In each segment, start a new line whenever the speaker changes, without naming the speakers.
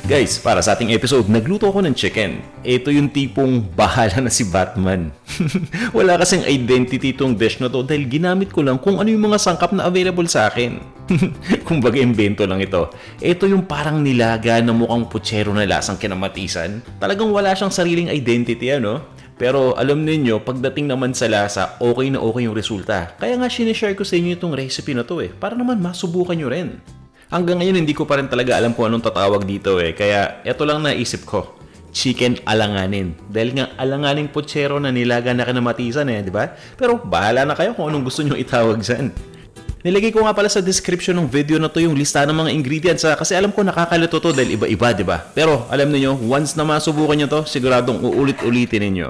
Guys, para sa ating episode, nagluto ako ng chicken. Ito yung tipong bahala na si Batman. Wala kasing identity itong dish na to dahil ginamit ko lang kung ano yung mga sangkap na available sa akin. Kumbaga invento lang ito. Ito yung parang nilaga na mukhang putsero na lasang kinamatisan. Talagang wala siyang sariling identity, ano? Pero alam ninyo, pagdating naman sa lasa, okay na okay yung resulta. Kaya nga sinishare ko sa inyo itong recipe na to para naman masubukan nyo rin. Hanggang ngayon hindi ko pa rin talaga alam kung anong tatawag dito kaya eto lang naisip ko. Chicken alanganin. Dahil nga alanganing putsero na nilaga na kinamatisan di ba? Pero bahala na kayo kung anong gusto nyo itawag dyan. Nilagay ko nga pala sa description ng video na to yung lista ng mga ingredients kasi alam ko nakakalito to dahil iba-iba, di ba? Pero alam niyo, once na masubukan nyo to, siguradong uulit-ulitin ninyo.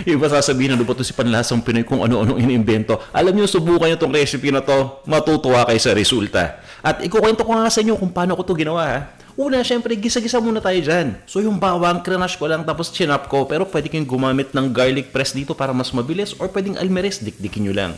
Yung iba sasabihin na ba to si Panlasang Pinoy kung ano-anong iniimbento. Alam niyo, subukan nyo tong recipe na to, matutuwa kayo sa resulta. At ikukwento ko nga sa inyo kung paano ko to ginawa. Una, syempre, gisa-gisa muna tayo dyan. So yung bawang, cranash ko lang tapos chinap ko. Pero pwede kayong gumamit ng garlic press dito para mas mabilis or pwedeng almeres, dikdikin nyo lang.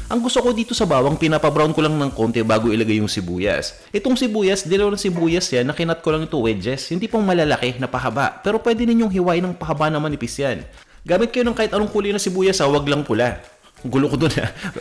Ang gusto ko dito sa bawang, pinapabrown ko lang ng konti bago ilagay yung sibuyas. Itong sibuyas, dilaw ng sibuyas yan, nakinat ko lang ito wedges. Hindi pong malalaki na pahaba, pero pwede ninyong hiwain ng pahaba na manipis yan. Gamit kayo ng kahit anong kulay na sibuyas, wag lang pula. Gulo ko doon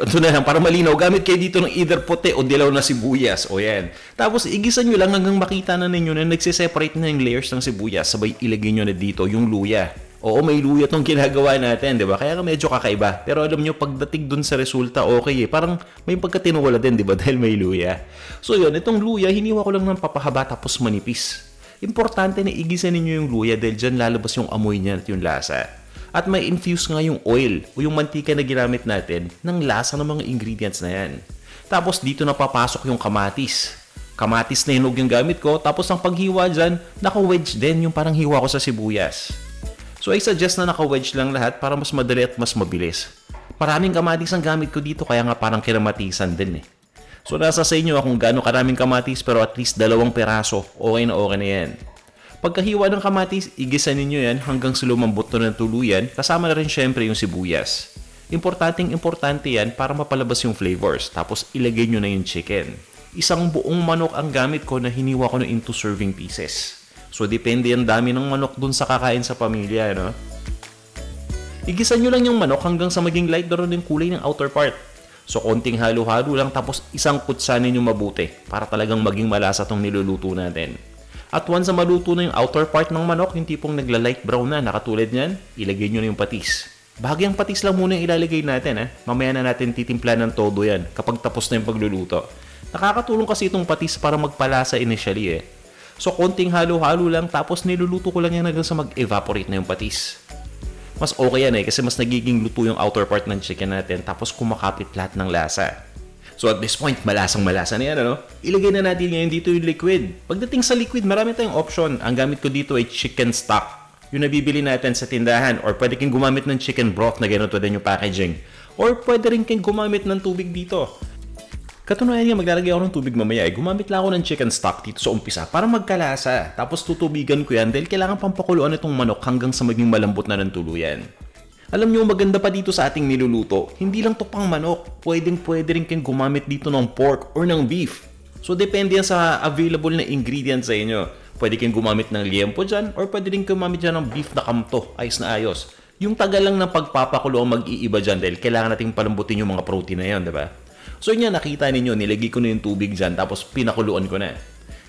Ito na lang, para malinaw. Gamit kayo dito ng either puti o dilaw na sibuyas. O yan. Tapos, igisan nyo lang hanggang makita na ninyo na nagsiseparate na yung layers ng sibuyas. Sabay ilagay nyo na dito yung luya. Oo, may luya tong ginagawa natin, di ba? Kaya medyo kakaiba. Pero alam nyo, pagdating dun sa resulta, okay Parang may pagkatinuwala din, di ba? Dahil may luya. So yun, itong luya, hiniwa ko lang ng papahaba tapos manipis. Importante na igisa ninyo yung luya dahil dyan lalabas yung amoy niya at yung lasa. At may infuse nga yung oil o yung mantika na ginamit natin ng lasa ng mga ingredients na yan. Tapos dito na papasok yung kamatis. Kamatis na hinog yung gamit ko. Tapos ang paghiwa dyan, naka-wedge din yung parang hiwa ko sa sibuyas. So I suggest na naka-wedge lang lahat para mas madali at mas mabilis. Maraming kamatis ang gamit ko dito kaya nga parang kinamatisan din So nasa sa inyo kung gaano karaming kamatis pero at least 2 peraso, okay na yan. Pagkahiwa ng kamatis, igisa ninyo yan hanggang sa lumambot na ng tuluyan, kasama na rin syempre yung sibuyas. Importante yan para mapalabas yung flavors, tapos ilagay nyo na yung chicken. Isang buong manok ang gamit ko na hiniwa ko na into serving pieces. So depende ang dami ng manok dun sa kakain sa pamilya, Igisa nyo lang yung manok hanggang sa maging light na rin yung kulay ng outer part. So konting halo-halo lang tapos isang kutsanin nyo mabuti para talagang maging malasa tong niluluto natin. At once na maluto na yung outer part ng manok, yung tipong nagla-light brown na, nakatulad niyan, ilagay nyo na yung patis. Bahagyang patis lang muna yung ilalagay natin, Mamaya na natin titimpla ng todo yan kapag tapos na yung pagluluto. Nakakatulong kasi itong patis para magpalasa initially, So konting halo-halo lang tapos niluluto ko lang yan hanggang sa mag-evaporate na yung patis. Mas okay yan kasi mas nagiging luto yung outer part ng chicken natin tapos kumakapit lahat ng lasa. So at this point, malasang-malasa na yan, Ilagay na natin ngayon dito yung liquid. Pagdating sa liquid, marami tayong option. Ang gamit ko dito ay chicken stock. Yung nabibili natin sa tindahan. Or pwede kang gumamit ng chicken broth na ganito din yung packaging. Or pwede rin kang gumamit ng tubig dito. Katunayan nga, maglalagay ako ng tubig mamaya. Gumamit lang ako ng chicken stock dito sa umpisa para magkalasa. Tapos tutubigan ko yan dahil kailangan pampakuluan itong manok hanggang sa maging malambot na ng tuluyan. Alam nyo, maganda pa dito sa ating niluluto, hindi lang to pang manok. Pwede rin kayong gumamit dito ng pork or ng beef. So, depende yan sa available na ingredients sa inyo. Pwede kayong gumamit ng liempo dyan or pwede rin gumamit dyan ng beef na kamto. Ayos na ayos. Yung tagal lang ng pagpapakulo ang mag-iiba dyan dahil kailangan nating palambutin yung mga protein na yun, diba? So, yun yan, nakita ninyo, nilagay ko na yung tubig dyan tapos pinakuluan ko na.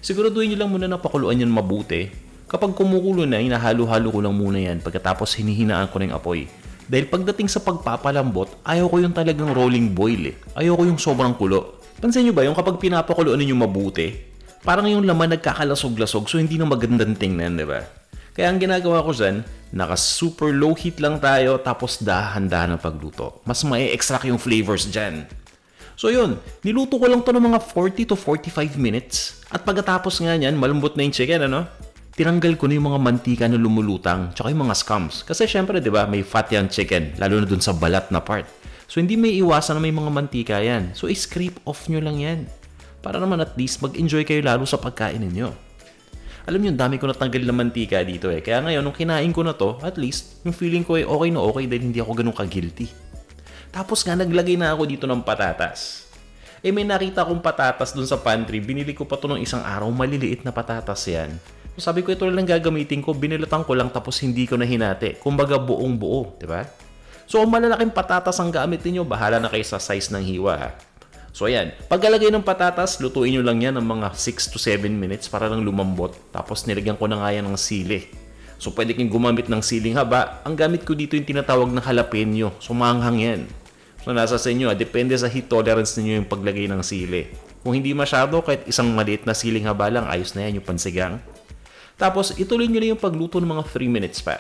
Siguraduhin nyo lang muna na pakuluan yan mabuti. Kapag kumukulo na, hinahalo-halo ko lang muna yan pagkatapos hinihinaan ko na yung apoy. Dahil pagdating sa pagpapalambot, ayaw ko yung talagang rolling boil Ayaw ko yung sobrang kulo. Pansin nyo ba yung kapag pinapakuluan ninyo mabuti, parang yung laman nagkakalasog-lasog so hindi na magandang tingnan, diba? Kaya ang ginagawa ko dyan, naka super low heat lang tayo tapos dahan-dahan ang pagluto. Mas ma-extract yung flavors dyan. So yun, niluto ko lang to ng mga 40 to 45 minutes. At pagkatapos nga yan, malambot na yung chicken, tinanggal ko na yung mga mantika na lumulutang tsaka yung mga scums. Kasi syempre, di ba, may fat yung chicken, lalo na dun sa balat na part. So, hindi may iwasan na may mga mantika yan. So, i-scrape off nyo lang yan. Para naman at least mag-enjoy kayo lalo sa pagkain ninyo. Alam nyo, dami ko natanggal na mantika dito Kaya ngayon, nung kinain ko na to, at least, yung feeling ko ay okay na okay dahil hindi ako ganun ka-guilty. Tapos nga, naglagay na ako dito ng patatas. May nakita akong patatas dun sa pantry. Binili ko pa to ng isang araw. Maliliit na patatas yan. So sabi ko, ito lang gagamitin ko, binilatan ko lang tapos hindi ko na hinati. Kumbaga buong buo, di ba? So kung malalaking patatas ang gamit niyo, bahala na kayo sa size ng hiwa ha. So ayan, pagkalagay ng patatas, lutuin nyo lang yan ng mga 6 to 7 minutes para lang lumambot. Tapos nilagyan ko na nga yan ng sili. So pwede kayong gumamit ng siling haba. Ang gamit ko dito yung tinatawag na jalapeno. So maanghang yan. So nasa sa inyo, depende sa heat tolerance niyo yung paglagay ng sili. Kung hindi masyado, kahit isang maliit na siling haba lang, ayos na yan yung pansigang. Tapos ituloy nyo na yung pagluto ng mga 3 minutes pa.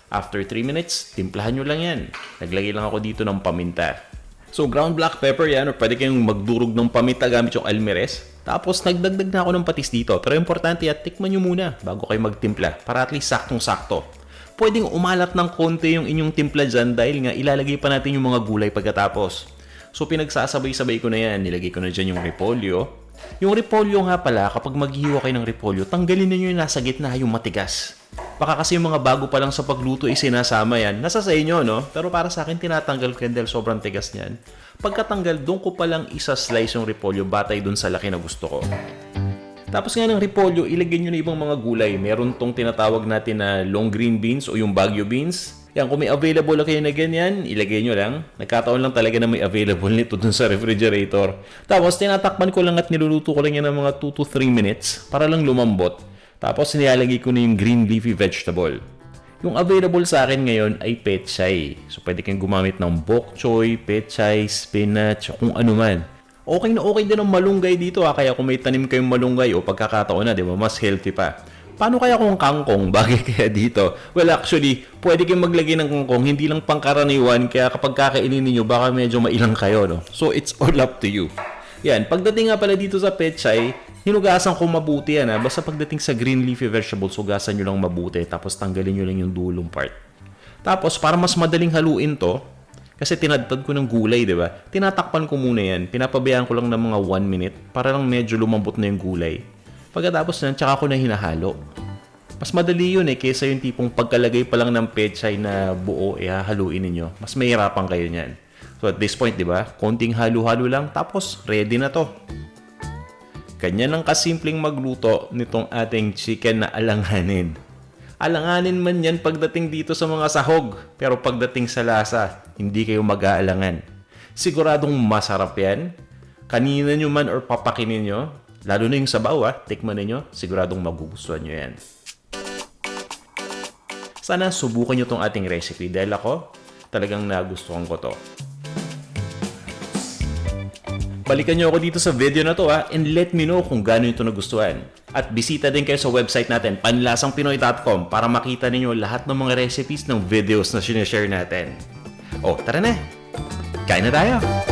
After 3 minutes, timplahan nyo lang yan. Naglagay lang ako dito ng paminta. So ground black pepper yan, or pwede kayong magdurog ng paminta gamit yung almeres. Tapos nagdagdag na ako ng patis dito. Pero importante at tikman nyo muna bago kayo magtimpla para at least saktong-sakto. Pwedeng umalat ng konti yung inyong timpla dyan dahil nga ilalagay pa natin yung mga gulay pagkatapos. So pinagsasabay-sabay ko na yan. Nilagay ko na dyan yung repolyo. Yung repolyo nga pala, kapag maghihiwa kayo ng repolyo, tanggalin niyo yung nasa gitna, yung matigas. Baka kasi yung mga bago pa lang sa pagluto sinasama yan. Nasa sa inyo, no? Pero para sa akin, tinatanggal ko yan dahil sobrang tigas niyan. Pagkatanggal, doon ko palang isa-slice yung repolyo batay doon sa laki na gusto ko. Tapos nga ng repolyo, ilagay nyo na ibang mga gulay. Meron tong tinatawag natin na long green beans o yung Baguio beans. Yan, kung may available na kayo na ganyan, ilagay nyo lang. Nagkataon lang talaga na may available nito dun sa refrigerator. Tapos tinatakpan ko lang at niluluto ko lang yan ng mga 2 to 3 minutes para lang lumambot. Tapos nilalagay ko na yung green leafy vegetable. Yung available sa akin ngayon ay pechay. So pwede kayong gumamit ng bok choy, pechay, spinach, kung ano man. Okay na okay din ang malunggay dito ha. Kaya kung may tanim kayong malunggay o pagkakataon na, di ba, mas healthy pa. Paano kaya kung kangkong? Bagay kaya dito? Well, actually, pwede kayong maglagay ng kangkong, hindi lang pangkaraniwan, kaya kapag kakainin niyo baka medyo mailang kayo, no? So, it's all up to you. Yan, pagdating nga pala dito sa pechay, hinugasan ko mabuti yan ha. Basta pagdating sa green leafy vegetables, hugasan nyo lang mabuti, tapos tanggalin nyo lang yung dulong part. Tapos, para mas madaling haluin to, kasi tinadtad ko ng gulay, di ba? Tinatakpan ko muna yan, pinapabayaan ko lang ng mga 1 minute, para lang medyo lumambot na yung gulay. Pagkatapos nan, tsaka ko na hinahalo. Mas madali yun kaysa yung tipong pagkalagay pa lang ng pechay na buo, haluin ninyo. Mas mahirapan kayo niyan. So at this point, di ba? Konting halo-halo lang, tapos ready na to. Ganyan ang kasimpleng magluto nitong ating chicken na alanganin. Alanganin man yan pagdating dito sa mga sahog, pero pagdating sa lasa, hindi kayo mag-aalangan. Siguradong masarap yan. Kanina nyo man or papakinin nyo, lalo na yung sabaw tikman ninyo, siguradong magugustuhan nyo yan. Sana subukan nyo tong ating recipe dahil ako talagang nagustuhan ko to. Balikan nyo ako dito sa video na to and let me know kung gaano nyo ito nagustuhan. At bisita din kayo sa website natin, panlasangpinoy.com, para makita ninyo lahat ng mga recipes ng videos na sinishare natin. O, tara na! Kain na tayo!